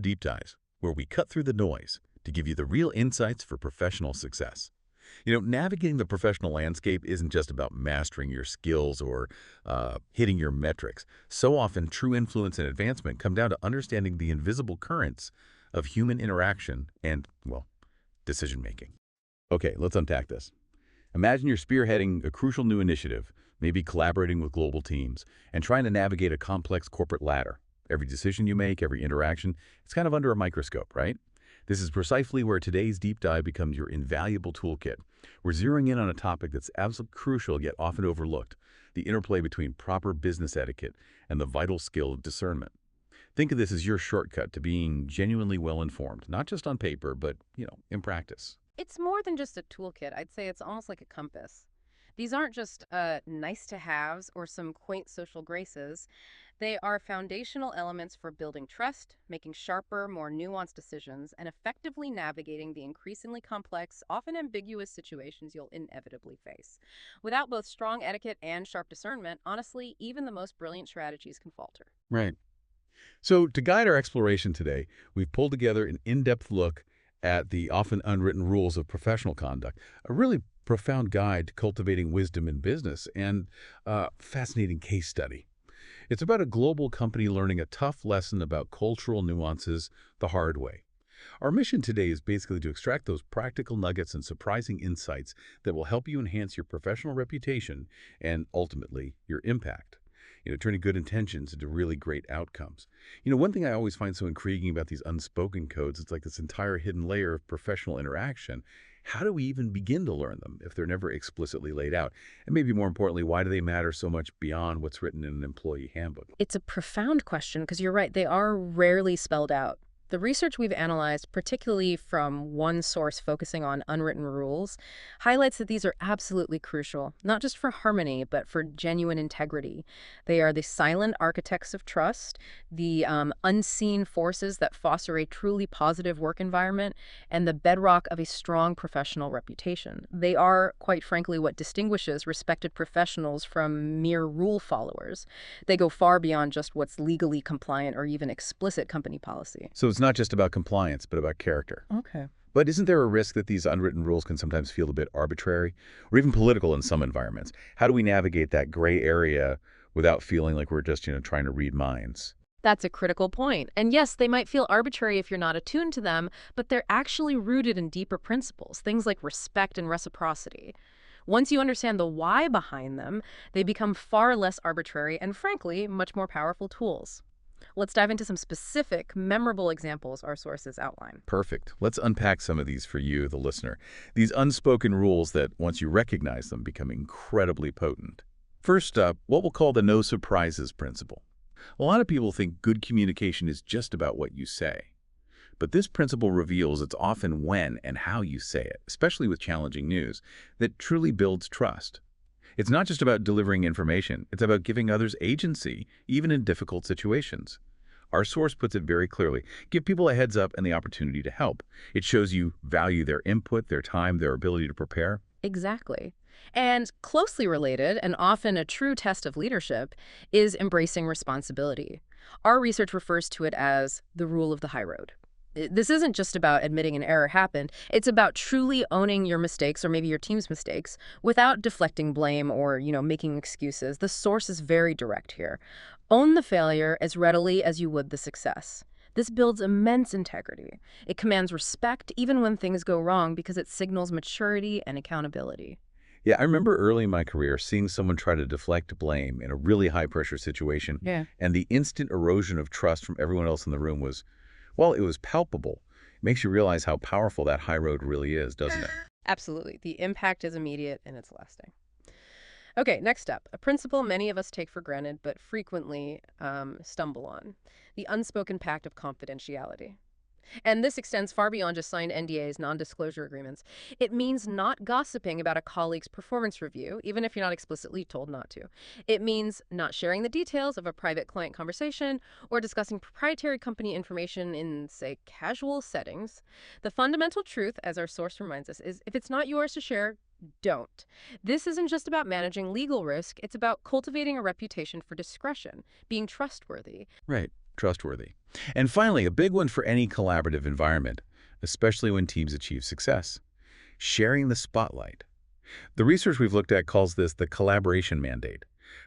Deep dives, where we cut through the noise to give you the real insights for professional success. Navigating the professional landscape isn't just about mastering your skills or hitting your metrics. So often, true influence and advancement come down to understanding the invisible currents of human interaction and, well, decision-making. Okay, let's unpack this. Imagine you're spearheading a crucial new initiative, maybe collaborating with global teams, and trying to navigate a complex corporate ladder. Every decision you make, every interaction, it's kind of under a microscope, right? This is precisely where today's deep dive becomes your invaluable toolkit. We're zeroing in on a topic that's absolutely crucial yet often overlooked, the interplay between proper business etiquette and the vital skill of discernment. Think of this as your shortcut to being genuinely well-informed, not just on paper, but, in practice. It's more than just a toolkit. I'd say it's almost like a compass. These aren't just nice to haves or some quaint social graces. They are foundational elements for building trust, making sharper, more nuanced decisions, and effectively navigating the increasingly complex, often ambiguous situations you'll inevitably face. Without both strong etiquette and sharp discernment, honestly, even the most brilliant strategies can falter. Right. So to guide our exploration today, we've pulled together an in-depth look at the often unwritten rules of professional conduct, a really profound guide to cultivating wisdom in business, and a fascinating case study. It's about a global company learning a tough lesson about cultural nuances the hard way. Our mission today is basically to extract those practical nuggets and surprising insights that will help you enhance your professional reputation and, ultimately, your impact. Turning good intentions into really great outcomes. One thing I always find so intriguing about these unspoken codes, it's like this entire hidden layer of professional interaction. How do we even begin to learn them if they're never explicitly laid out? And maybe more importantly, why do they matter so much beyond what's written in an employee handbook? It's a profound question because you're right, they are rarely spelled out. The research we've analyzed, particularly from one source focusing on unwritten rules, highlights that these are absolutely crucial, not just for harmony, but for genuine integrity. They are the silent architects of trust, the unseen forces that foster a truly positive work environment, and the bedrock of a strong professional reputation. They are, quite frankly, what distinguishes respected professionals from mere rule followers. They go far beyond just what's legally compliant or even explicit company policy. So it's not just about compliance, but about character. Okay. But isn't there a risk that these unwritten rules can sometimes feel a bit arbitrary or even political in some environments? How do we navigate that gray area without feeling like we're just, trying to read minds? That's a critical point. And yes, they might feel arbitrary if you're not attuned to them, but they're actually rooted in deeper principles, things like respect and reciprocity. Once you understand the why behind them, they become far less arbitrary and, frankly, much more powerful tools. Let's dive into some specific, memorable examples our sources outline. Perfect. Let's unpack some of these for you, the listener. These unspoken rules that, once you recognize them, become incredibly potent. First up, what we'll call the no surprises principle. A lot of people think good communication is just about what you say. But this principle reveals it's often when and how you say it, especially with challenging news, that truly builds trust. It's not just about delivering information, it's about giving others agency, even in difficult situations. Our source puts it very clearly. Give people a heads up and the opportunity to help. It shows you value their input, their time, their ability to prepare. Exactly. And closely related, and often a true test of leadership, is embracing responsibility. Our research refers to it as the rule of the high road. This isn't just about admitting an error happened. It's about truly owning your mistakes or maybe your team's mistakes without deflecting blame or, making excuses. The source is very direct here. Own the failure as readily as you would the success. This builds immense integrity. It commands respect even when things go wrong because it signals maturity and accountability. Yeah, I remember early in my career seeing someone try to deflect blame in a really high-pressure situation, Yeah. and the instant erosion of trust from everyone else in the room was, well, it was palpable. It makes you realize how powerful that high road really is, doesn't it? Absolutely. The impact is immediate and it's lasting. Okay, next up, a principle many of us take for granted but frequently stumble on, the unspoken pact of confidentiality. And this extends far beyond just signed NDAs, non-disclosure agreements. It means not gossiping about a colleague's performance review, even if you're not explicitly told not to. It means not sharing the details of a private client conversation or discussing proprietary company information in, say, casual settings. The fundamental truth, as our source reminds us, is if it's not yours to share, don't. This isn't just about managing legal risk, it's about cultivating a reputation for discretion, being trustworthy. Right. trustworthy. And finally, a big one for any collaborative environment, especially when teams achieve success: sharing the spotlight. The research we've looked at calls this the collaboration mandate,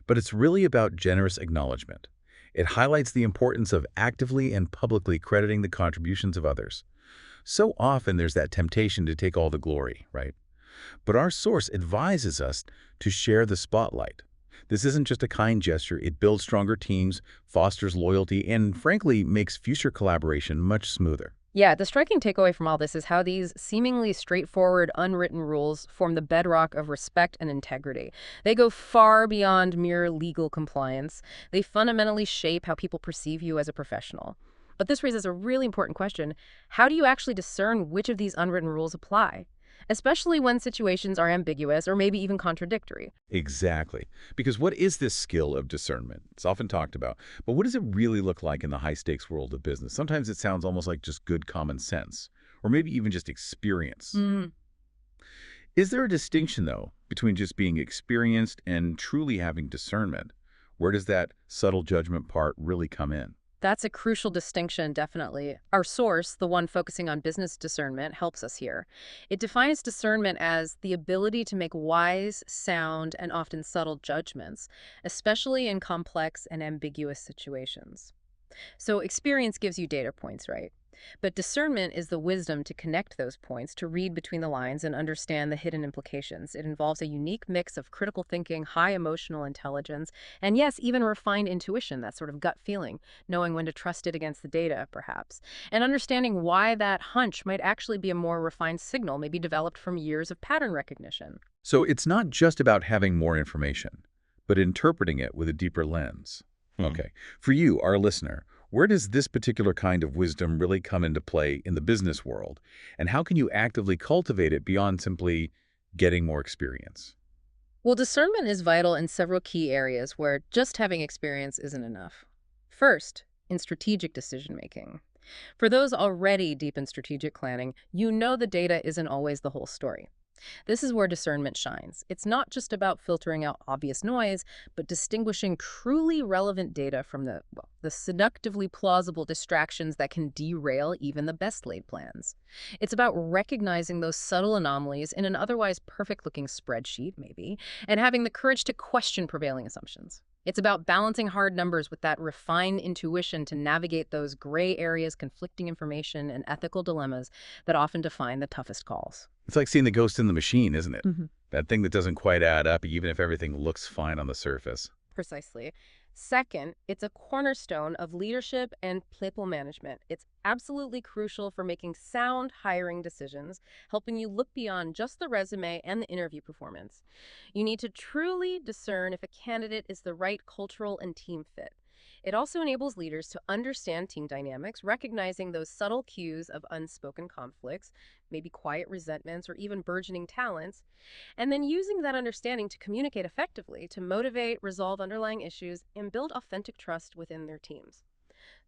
but it's really about generous acknowledgement. It highlights the importance of actively and publicly crediting the contributions of others. So often there's that temptation to take all the glory, right? But our source advises us to share the spotlight. This isn't just a kind gesture. It builds stronger teams, fosters loyalty, and frankly, makes future collaboration much smoother. Yeah, the striking takeaway from all this is how these seemingly straightforward, unwritten rules form the bedrock of respect and integrity. They go far beyond mere legal compliance. They fundamentally shape how people perceive you as a professional. But this raises a really important question. How do you actually discern which of these unwritten rules apply? Especially when situations are ambiguous or maybe even contradictory. Exactly. Because what is this skill of discernment? It's often talked about, but what does it really look like in the high-stakes world of business? Sometimes it sounds almost like just good common sense, or maybe even just experience. Is there a distinction, though, between just being experienced and truly having discernment? Where does that subtle judgment part really come in? That's a crucial distinction, definitely. Our source, the one focusing on business discernment, helps us here. It defines discernment as the ability to make wise, sound, and often subtle judgments, especially in complex and ambiguous situations. So experience gives you data points, right? But discernment is the wisdom to connect those points, to read between the lines and understand the hidden implications. It involves a unique mix of critical thinking, high emotional intelligence, and yes, even refined intuition, that sort of gut feeling, knowing when to trust it against the data, perhaps, and understanding why that hunch might actually be a more refined signal, maybe developed from years of pattern recognition. So it's not just about having more information, but interpreting it with a deeper lens. Okay. For you, our listener, where does this particular kind of wisdom really come into play in the business world? And how can you actively cultivate it beyond simply getting more experience? Well, discernment is vital in several key areas where just having experience isn't enough. First, in strategic decision making. For those already deep in strategic planning, you know the data isn't always the whole story. This is where discernment shines. It's not just about filtering out obvious noise, but distinguishing truly relevant data from the seductively plausible distractions that can derail even the best laid plans. It's about recognizing those subtle anomalies in an otherwise perfect-looking spreadsheet, maybe, and having the courage to question prevailing assumptions. It's about balancing hard numbers with that refined intuition to navigate those gray areas, conflicting information, and ethical dilemmas that often define the toughest calls. It's like seeing the ghost in the machine, isn't it? Mhm. That thing that doesn't quite add up, even if everything looks fine on the surface. Precisely. Second, it's a cornerstone of leadership and people management. It's absolutely crucial for making sound hiring decisions, helping you look beyond just the resume and the interview performance. You need to truly discern if a candidate is the right cultural and team fit. It also enables leaders to understand team dynamics, recognizing those subtle cues of unspoken conflicts, maybe quiet resentments, or even burgeoning talents, and then using that understanding to communicate effectively, to motivate, resolve underlying issues, and build authentic trust within their teams.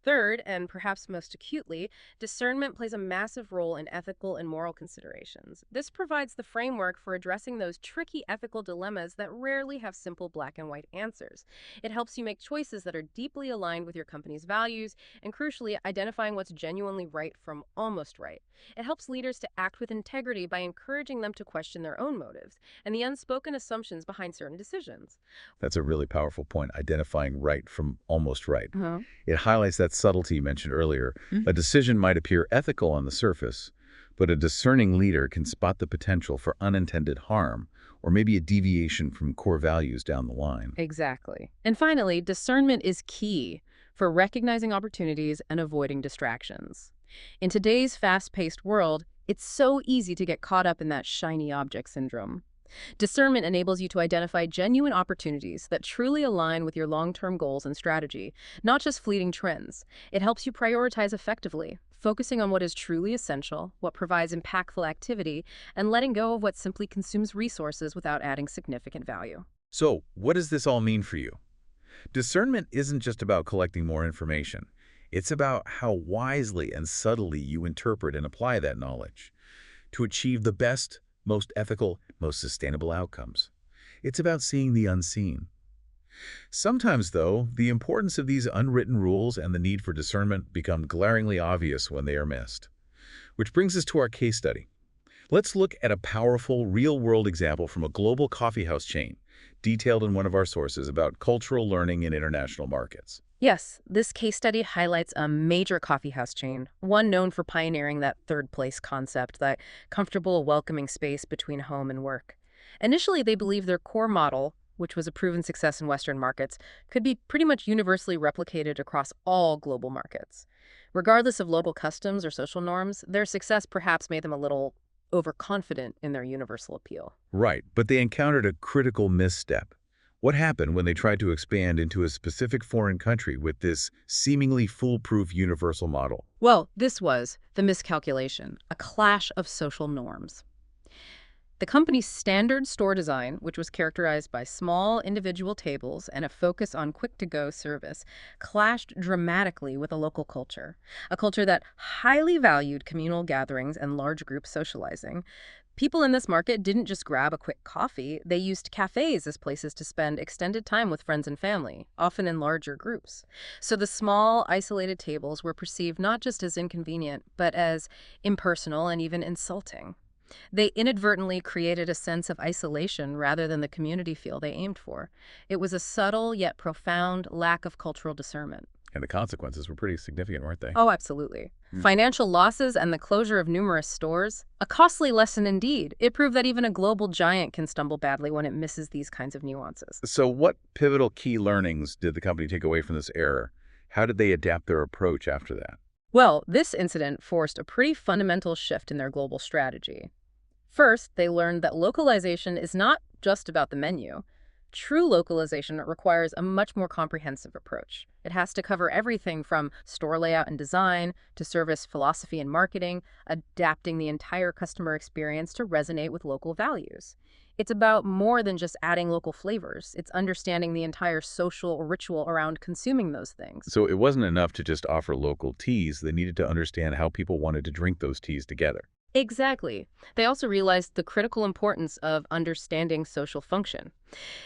Third, and perhaps most acutely, discernment plays a massive role in ethical and moral considerations. This provides the framework for addressing those tricky ethical dilemmas that rarely have simple black and white answers. It helps you make choices that are deeply aligned with your company's values, and crucially, identifying what's genuinely right from almost right. It helps leaders to act with integrity by encouraging them to question their own motives and the unspoken assumptions behind certain decisions. That's a really powerful point, identifying right from almost right. Uh-huh. It highlights that subtlety you mentioned earlier. A decision might appear ethical on the surface, but a discerning leader can spot the potential for unintended harm or maybe a deviation from core values down the line. Exactly. And finally, discernment is key for recognizing opportunities and avoiding distractions. In today's fast-paced world, it's so easy to get caught up in that shiny object syndrome. Discernment enables you to identify genuine opportunities that truly align with your long-term goals and strategy, not just fleeting trends. It helps you prioritize effectively, focusing on what is truly essential, what provides impactful activity, and letting go of what simply consumes resources without adding significant value. So, what does this all mean for you? Discernment isn't just about collecting more information. It's about how wisely and subtly you interpret and apply that knowledge to achieve the best, most ethical, most sustainable outcomes. It's about seeing the unseen. Sometimes, though, the importance of these unwritten rules and the need for discernment become glaringly obvious when they are missed. Which brings us to our case study. Let's look at a powerful, real-world example from a global coffeehouse chain, detailed in one of our sources about cultural learning in international markets. Yes, this case study highlights a major coffeehouse chain, one known for pioneering that third place concept, that comfortable, welcoming space between home and work. Initially, they believed their core model, which was a proven success in Western markets, could be pretty much universally replicated across all global markets. Regardless of local customs or social norms, their success perhaps made them a little overconfident in their universal appeal. Right, but they encountered a critical misstep. What happened when they tried to expand into a specific foreign country with this seemingly foolproof universal model? Well, this was the miscalculation, a clash of social norms. The company's standard store design, which was characterized by small individual tables and a focus on quick-to-go service, clashed dramatically with a local culture, a culture that highly valued communal gatherings and large group socializing. People in this market didn't just grab a quick coffee, they used cafes as places to spend extended time with friends and family, often in larger groups. So the small, isolated tables were perceived not just as inconvenient, but as impersonal and even insulting. They inadvertently created a sense of isolation rather than the community feel they aimed for. It was a subtle yet profound lack of cultural discernment. And the consequences were pretty significant, weren't they? Oh, absolutely. Financial losses and the closure of numerous stores, a costly lesson indeed. It proved that even a global giant can stumble badly when it misses these kinds of nuances. So what pivotal key learnings did the company take away from this error? How did they adapt their approach after that? Well, this incident forced a pretty fundamental shift in their global strategy. First, they learned that localization is not just about the menu. True localization requires a much more comprehensive approach. It has to cover everything from store layout and design to service philosophy and marketing, adapting the entire customer experience to resonate with local values. It's about more than just adding local flavors. It's understanding the entire social ritual around consuming those things. So it wasn't enough to just offer local teas. They needed to understand how people wanted to drink those teas together. Exactly. They also realized the critical importance of understanding social function.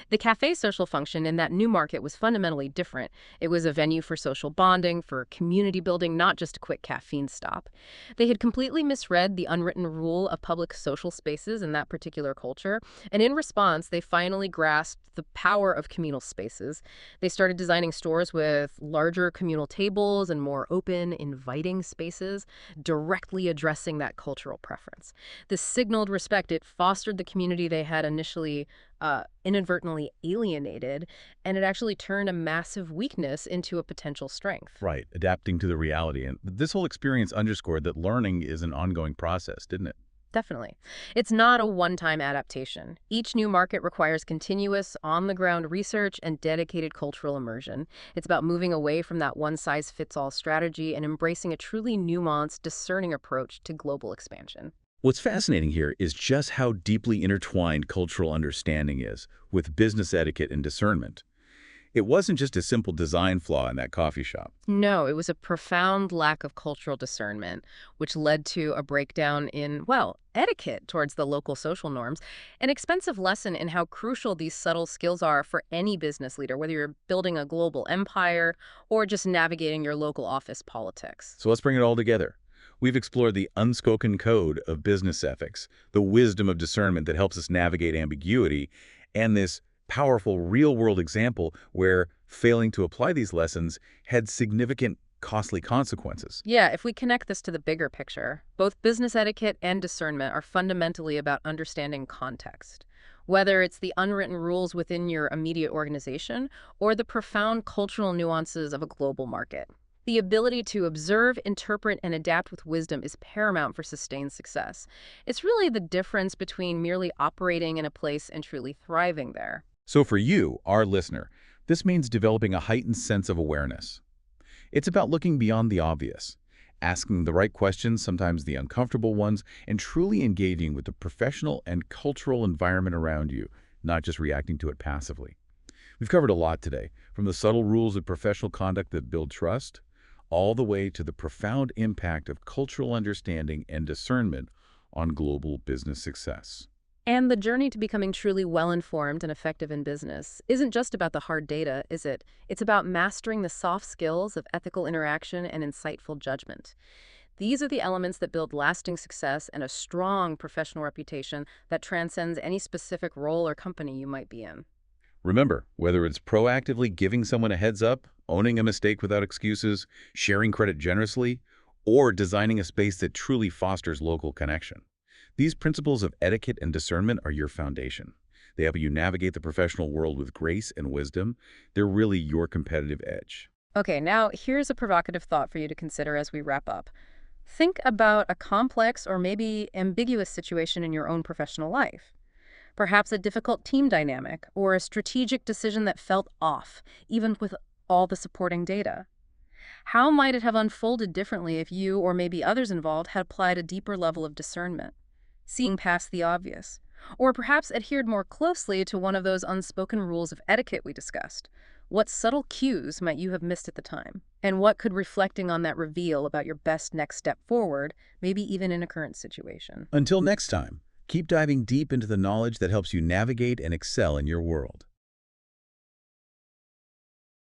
The cafe social function in that new market was fundamentally different. It was a venue for social bonding, for community building, not just a quick caffeine stop. They had completely misread the unwritten rule of public social spaces in that particular culture, and in response, they finally grasped the power of communal spaces. They started designing stores with larger communal tables and more open, inviting spaces, directly addressing that cultural preference. This signaled respect. It fostered the community they had initially inadvertently alienated, and it actually turned a massive weakness into a potential strength. Right, adapting to the reality. And this whole experience underscored that learning is an ongoing process, didn't it? Definitely. It's not a one-time adaptation. Each new market requires continuous, on-the-ground research and dedicated cultural immersion. It's about moving away from that one-size-fits-all strategy and embracing a truly nuanced, discerning approach to global expansion. What's fascinating here is just how deeply intertwined cultural understanding is with business etiquette and discernment. It wasn't just a simple design flaw in that coffee shop. No, it was a profound lack of cultural discernment, which led to a breakdown in, well, etiquette towards the local social norms, an expensive lesson in how crucial these subtle skills are for any business leader, whether you're building a global empire or just navigating your local office politics. So let's bring it all together. We've explored the unspoken code of business ethics, the wisdom of discernment that helps us navigate ambiguity, and this powerful real-world example where failing to apply these lessons had significant costly consequences. Yeah, if we connect this to the bigger picture, both business etiquette and discernment are fundamentally about understanding context. Whether it's the unwritten rules within your immediate organization or the profound cultural nuances of a global market. The ability to observe, interpret, and adapt with wisdom is paramount for sustained success. It's really the difference between merely operating in a place and truly thriving there. So for you, our listener, this means developing a heightened sense of awareness. It's about looking beyond the obvious, asking the right questions, sometimes the uncomfortable ones, and truly engaging with the professional and cultural environment around you, not just reacting to it passively. We've covered a lot today, from the subtle rules of professional conduct that build trust, all the way to the profound impact of cultural understanding and discernment on global business success. And the journey to becoming truly well-informed and effective in business isn't just about the hard data, is it? It's about mastering the soft skills of ethical interaction and insightful judgment. These are the elements that build lasting success and a strong professional reputation that transcends any specific role or company you might be in. Remember, whether it's proactively giving someone a heads up, owning a mistake without excuses, sharing credit generously, or designing a space that truly fosters local connection. These principles of etiquette and discernment are your foundation. They help you navigate the professional world with grace and wisdom. They're really your competitive edge. Okay, now here's a provocative thought for you to consider as we wrap up. Think about a complex or maybe ambiguous situation in your own professional life. Perhaps a difficult team dynamic or a strategic decision that felt off, even with all the supporting data. How might it have unfolded differently if you or maybe others involved had applied a deeper level of discernment, seeing past the obvious, or perhaps adhered more closely to one of those unspoken rules of etiquette we discussed? What subtle cues might you have missed at the time? And what could reflecting on that reveal about your best next step forward, maybe even in a current situation? Until next time, keep diving deep into the knowledge that helps you navigate and excel in your world.